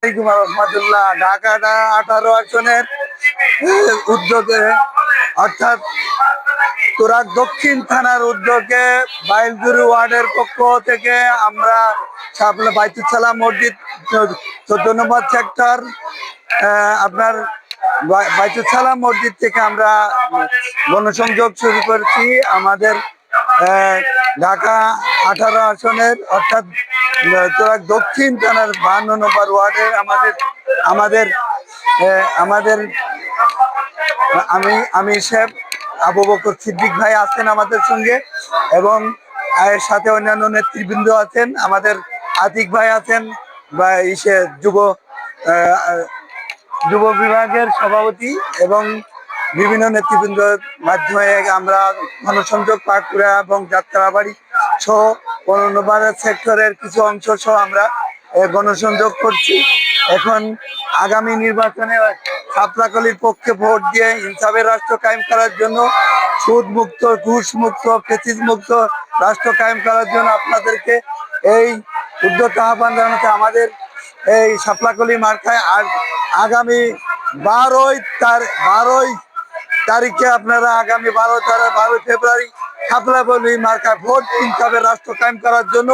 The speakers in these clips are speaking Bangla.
রহমতুল্লাহ ঢাকা 18 আসনের উদ্যোগে অর্থাৎ তুরাগ দক্ষিণ থানার উদ্যোগে বাইলজুরি ওয়ার্ডের পক্ষ থেকে আমরা বাইতুল সালাম মসজিদ 14 নম্বর সেক্টর আপনার বাইতুল সালাম মসজিদ থেকে আমরা গণসংযোগ শুরু করেছি আমাদের ঢাকা 18 আসনের অর্থাৎ তুরাগ দক্ষিণ থানার 52 নম্বর ওয়ার্ডের আমাদের আমাদের আমি শেখ আবু বকর সিদ্দিক ভাই আছেন আমাদের সঙ্গে এবং এর সাথে অন্যান্য নেতৃবৃন্দ আছেন। আমাদের আতিক ভাই আছেন বা যুব বিভাগের সভাপতি এবং বিভিন্ন নেতৃবৃন্দের মাধ্যমে আমরা গণসংযোগ পাকুড়া এবং যাত্রাবাড়ি সহ 15 নম্বর সেক্টরের কিছু অংশ সহ আমরা গণসংযোগ করছি। এখন আগামী নির্বাচনে সাপলাকলির পক্ষে ভোট দিয়ে ইনসাফের রাষ্ট্র কায়েম করার জন্য, সুদ মুক্ত, ঘুষ মুক্ত, ফেসিস মুক্ত রাষ্ট্র কায়েম করার জন্য আপনাদেরকে এই উদ্যোগ আহ্বান জানাতে আমাদের এই সাপলাকলি মার্কায় আগামী 12 তারিখে আপনারা আগামী 12 ফেব্রুয়ারি সাপলাকলি মার্কায় ভোট ইনসাফের রাষ্ট্র কায়েম করার জন্য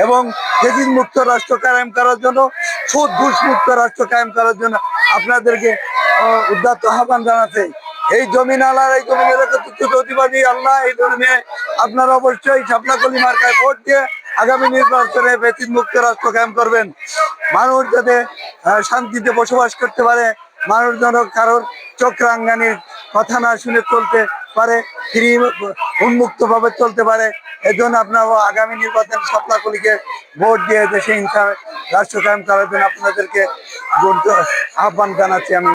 এবং ফেসিস মুক্ত রাষ্ট্র কায়েম করার জন্য, সুদ ঘুষ মুক্ত রাষ্ট্র কায়েম করার জন্য আপনাদেরকে উদাত্ত আহ্বান জানাতে। এই জমিন আল্লাহ, এই জমিনের অধিবাদী আল্লাহ, এই জমিনে আপনারা অবশ্যই সাপলাকলি মার্কায় ভোট দিয়ে আগামী নির্বাচনে ফেসিস মুক্ত রাষ্ট্র কায়েম করবেন। মানুষ যাতে শান্তিতে বসবাস করতে পারে, মানুষ যেন কারোর চক্রাঙ্গানির কথা না শুনে চলতে পারে, উন্মুক্ত ভাবে চলতে পারে, এজন্য আপনারা আগামী নির্বাচন সাপলাকলিকে ভোট দিয়ে দেশে রাষ্ট্র কায়েম করার জন্য আপনাদেরকে আহ্বান জানাচ্ছি আমি।